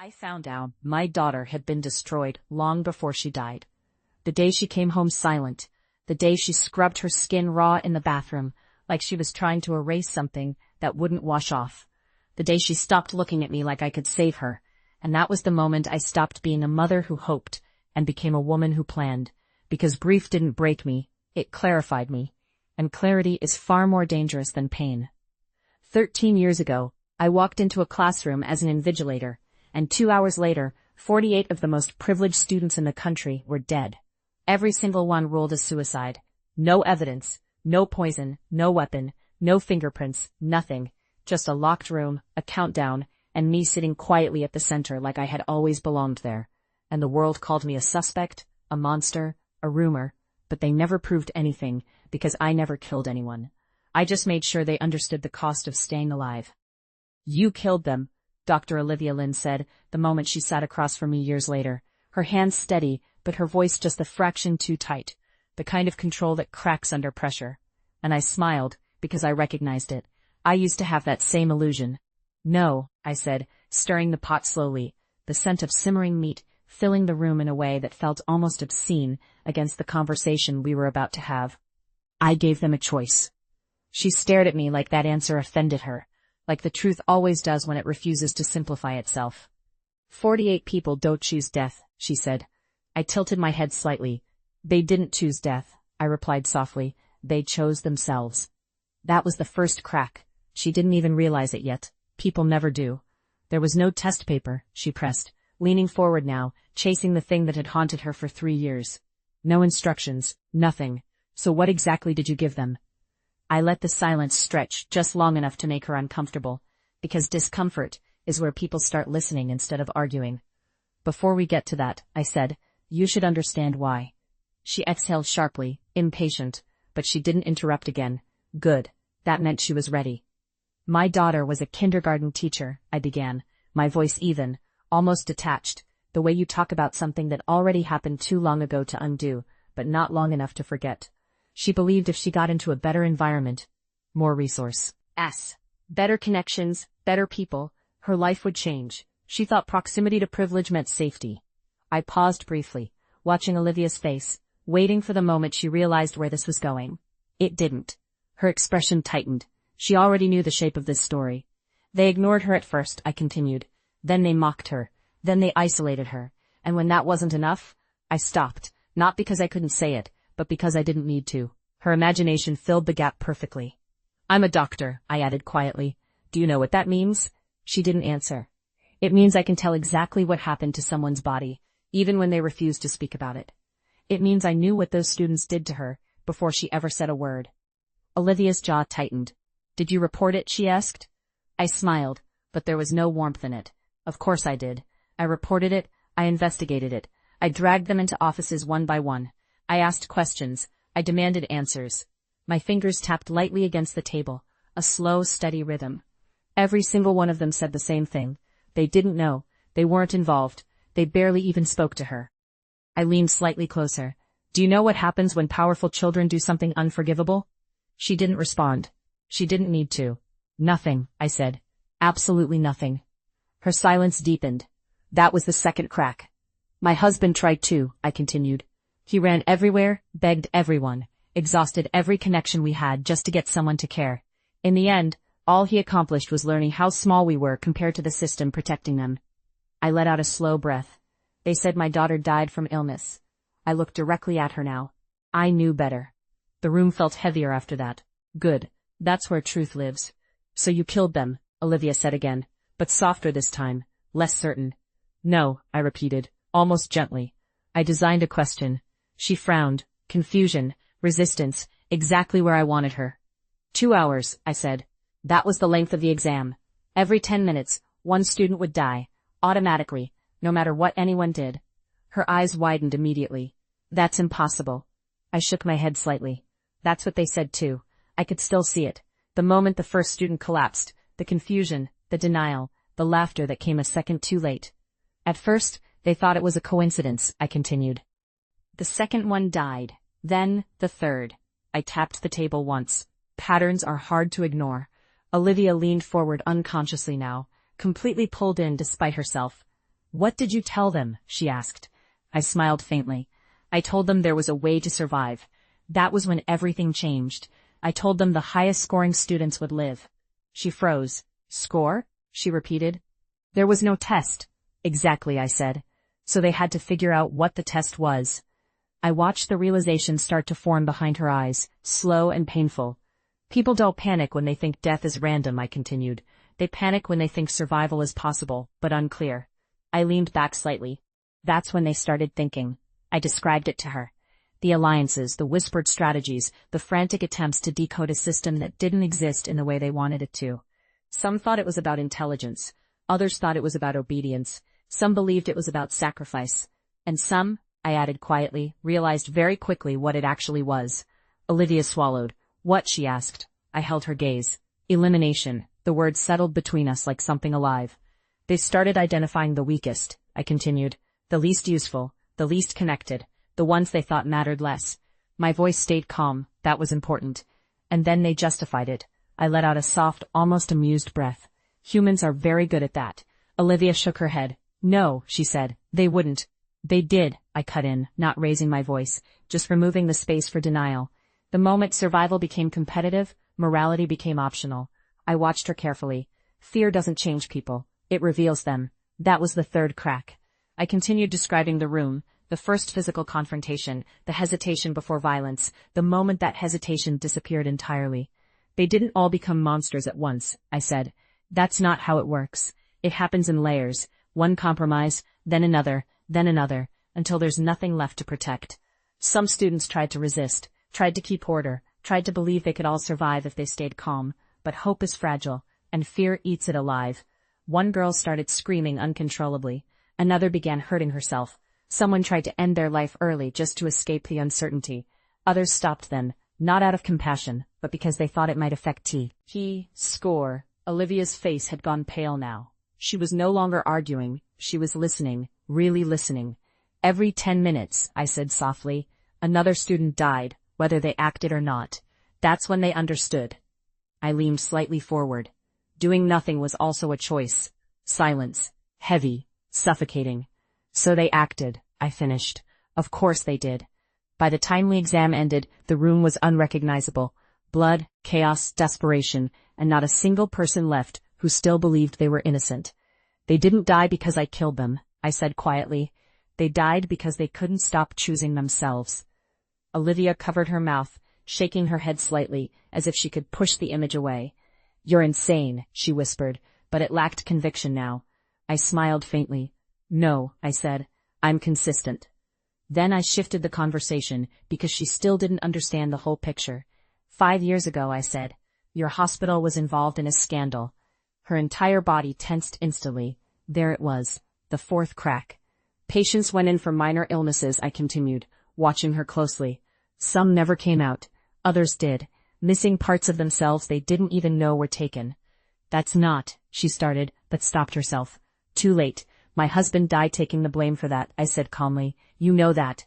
I found out my daughter had been destroyed long before she died. The day she came home silent, the day she scrubbed her skin raw in the bathroom, like she was trying to erase something that wouldn't wash off. The day she stopped looking at me like I could save her, and that was the moment I stopped being a mother who hoped and became a woman who planned, because grief didn't break me, it clarified me, and clarity is far more dangerous than pain. 13 years ago, I walked into a classroom as an invigilator, and 2 hours later, 48 of the most privileged students in the country were dead. Every single one ruled as suicide. No evidence, no poison, no weapon, no fingerprints, nothing. Just a locked room, a countdown, and me sitting quietly at the center like I had always belonged there. And the world called me a suspect, a monster, a rumor, but they never proved anything because I never killed anyone. I just made sure they understood the cost of staying alive. "You killed them," Dr. Olivia Lynn said the moment she sat across from me years later, her hands steady, but her voice just a fraction too tight, the kind of control that cracks under pressure. And I smiled, because I recognized it. I used to have that same illusion. "No," I said, stirring the pot slowly, the scent of simmering meat filling the room in a way that felt almost obscene against the conversation we were about to have. "I gave them a choice." She stared at me like that answer offended her, like the truth always does when it refuses to simplify itself. 48 people don't choose death," she said. I tilted my head slightly. "They didn't choose death," I replied softly. "They chose themselves." That was the first crack. She didn't even realize it yet. People never do. "There was no test paper," she pressed, leaning forward now, chasing the thing that had haunted her for 3 years. "No instructions, nothing. So what exactly did you give them?" I let the silence stretch just long enough to make her uncomfortable, because discomfort is where people start listening instead of arguing. "Before we get to that," I said, "you should understand why." She exhaled sharply, impatient, but she didn't interrupt again. Good. That meant she was ready. "My daughter was a kindergarten teacher," I began, my voice even, almost detached, the way you talk about something that already happened too long ago to undo, but not long enough to forget. She believed if she got into a better environment, more resource, better connections, better people, her life would change. She thought proximity to privilege meant safety. I paused briefly, watching Olivia's face, waiting for the moment she realized where this was going. It didn't. Her expression tightened. She already knew the shape of this story. "They ignored her at first," I continued. "Then they mocked her. Then they isolated her. And when that wasn't enough, I stopped, not because I couldn't say it, but because I didn't need to." Her imagination filled the gap perfectly. "I'm a doctor," I added quietly. "Do you know what that means?" She didn't answer. "It means I can tell exactly what happened to someone's body, even when they refuse to speak about it. It means I knew what those students did to her before she ever said a word." Olivia's jaw tightened. "Did you report it?" she asked. I smiled, but there was no warmth in it. Of course I did. I reported it, I investigated it. I dragged them into offices one by one. I asked questions. I demanded answers. My fingers tapped lightly against the table, a slow, steady rhythm. Every single one of them said the same thing. They didn't know. They weren't involved. They barely even spoke to her. I leaned slightly closer. "Do you know what happens when powerful children do something unforgivable?" She didn't respond. She didn't need to. "Nothing," I said. "Absolutely nothing." Her silence deepened. That was the second crack. "My husband tried too," I continued. "He ran everywhere, begged everyone, exhausted every connection we had just to get someone to care. In the end, all he accomplished was learning how small we were compared to the system protecting them." I let out a slow breath. "They said my daughter died from illness." I looked directly at her now. I knew better. The room felt heavier after that. "Good. That's where truth lives." "So you killed them," Olivia said again, but softer this time, less certain. "No," I repeated, almost gently. I designed a question. She frowned. Confusion, resistance, exactly where I wanted her. 2 hours, I said. That was the length of the exam. Every 10 minutes, one student would die, automatically, no matter what anyone did. Her eyes widened immediately. "That's impossible." I shook my head slightly. "That's what they said too." I could still see it. The moment the first student collapsed, the confusion, the denial, the laughter that came a second too late. "At first, they thought it was a coincidence," I continued. "The second one died. Then, the third." I tapped the table once. Patterns are hard to ignore. Olivia leaned forward unconsciously now, completely pulled in despite herself. "What did you tell them?" she asked. I smiled faintly. "I told them there was a way to survive. That was when everything changed. I told them the highest-scoring students would live." She froze. "Score?" she repeated. "There was no test." "Exactly," I said. "So they had to figure out what the test was." I watched the realization start to form behind her eyes, slow and painful. "People don't panic when they think death is random," I continued. "They panic when they think survival is possible, but unclear." I leaned back slightly. "That's when they started thinking." I described it to her. The alliances, the whispered strategies, the frantic attempts to decode a system that didn't exist in the way they wanted it to. Some thought it was about intelligence. Others thought it was about obedience. Some believed it was about sacrifice. And some, I added quietly, realized very quickly what it actually was. Olivia swallowed. "What?" she asked. I held her gaze. "Elimination." The word settled between us like something alive. "They started identifying the weakest," I continued. "The least useful, the least connected, the ones they thought mattered less." My voice stayed calm. That was important. "And then they justified it." I let out a soft, almost amused breath. "Humans are very good at that." Olivia shook her head. "No," she said. "They wouldn't." "They did," I cut in, not raising my voice, just removing the space for denial. "The moment survival became competitive, morality became optional." I watched her carefully. "Fear doesn't change people. It reveals them." That was the third crack. I continued describing the room, the first physical confrontation, the hesitation before violence, the moment that hesitation disappeared entirely. "They didn't all become monsters at once," I said. "That's not how it works. It happens in layers, one compromise, then another, until there's nothing left to protect." Some students tried to resist, tried to keep order, tried to believe they could all survive if they stayed calm, but hope is fragile, and fear eats it alive. One girl started screaming uncontrollably. Another began hurting herself. Someone tried to end their life early just to escape the uncertainty. Others stopped then, not out of compassion, but because they thought it might affect score. Olivia's face had gone pale now. She was no longer arguing, she was listening, really listening. "Every 10 minutes, I said softly, "another student died, whether they acted or not. That's when they understood." I leaned slightly forward. Doing nothing was also a choice. Silence. Heavy. Suffocating. "So they acted," I finished. "Of course they did." By the time the exam ended, the room was unrecognizable. Blood, chaos, desperation, and not a single person left who still believed they were innocent. "They didn't die because I killed them," I said quietly. "They died because they couldn't stop choosing themselves." Olivia covered her mouth, shaking her head slightly, as if she could push the image away. "You're insane," she whispered, but it lacked conviction now. I smiled faintly. "No," I said. "I'm consistent." Then I shifted the conversation, because she still didn't understand the whole picture. "5 years ago," I said, "your hospital was involved in a scandal." Her entire body tensed instantly. There it was, the fourth crack. "Patients went in for minor illnesses," I continued, watching her closely. "Some never came out. Others did, missing parts of themselves they didn't even know were taken." "That's not," she started, but stopped herself. "Too late. My husband died taking the blame for that," I said calmly. "You know that."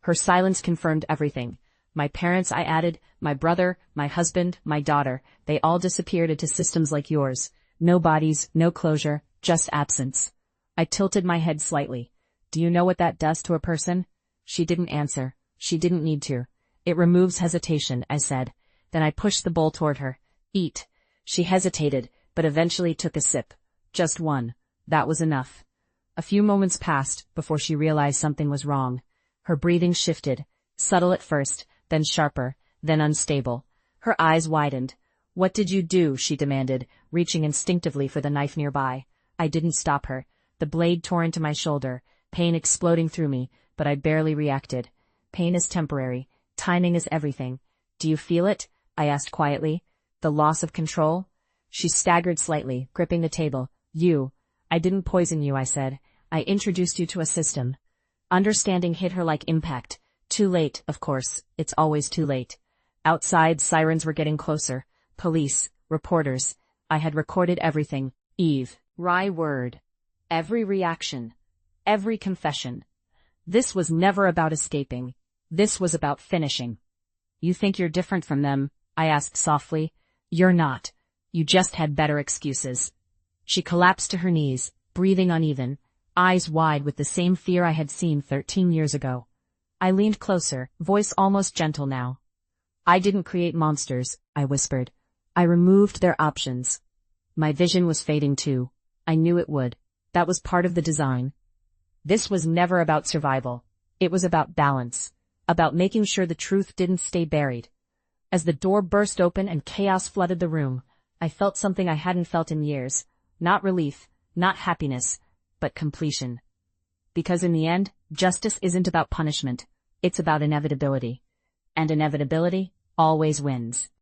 Her silence confirmed everything. "My parents," I added, "my brother, my husband, my daughter, they all disappeared into systems like yours. No bodies, no closure, just absence." I tilted my head slightly. "Do you know what that does to a person?" She didn't answer. She didn't need to. "It removes hesitation," I said. Then I pushed the bowl toward her. "Eat." She hesitated, but eventually took a sip. Just one. That was enough. A few moments passed before she realized something was wrong. Her breathing shifted, subtle at first, then sharper, then unstable. Her eyes widened. "What did you do?" she demanded, reaching instinctively for the knife nearby. I didn't stop her. The blade tore into my shoulder, pain exploding through me, but I barely reacted. Pain is temporary. Timing is everything. "Do you feel it?" I asked quietly. "The loss of control?" She staggered slightly, gripping the table. I didn't poison you," I said. "I introduced you to a system." Understanding hit her like impact. Too late, of course. It's always too late. Outside, sirens were getting closer. Police, reporters. I had recorded everything. Rye word. Every reaction. Every confession. This was never about escaping. This was about finishing. "You think you're different from them?" I asked softly. "You're not. You just had better excuses." She collapsed to her knees, breathing uneven. eyes wide with the same fear I had seen 13 years ago. I leaned closer, voice almost gentle now. I didn't create monsters, I whispered. I removed their options. My vision was fading too. I knew it would. That was part of the design. This was never about survival. It was about balance. About making sure the truth didn't stay buried. As the door burst open and chaos flooded the room, I felt something I hadn't felt in years. Not relief, not happiness, but completion. Because in the end, justice isn't about punishment. It's about inevitability. And inevitability always wins.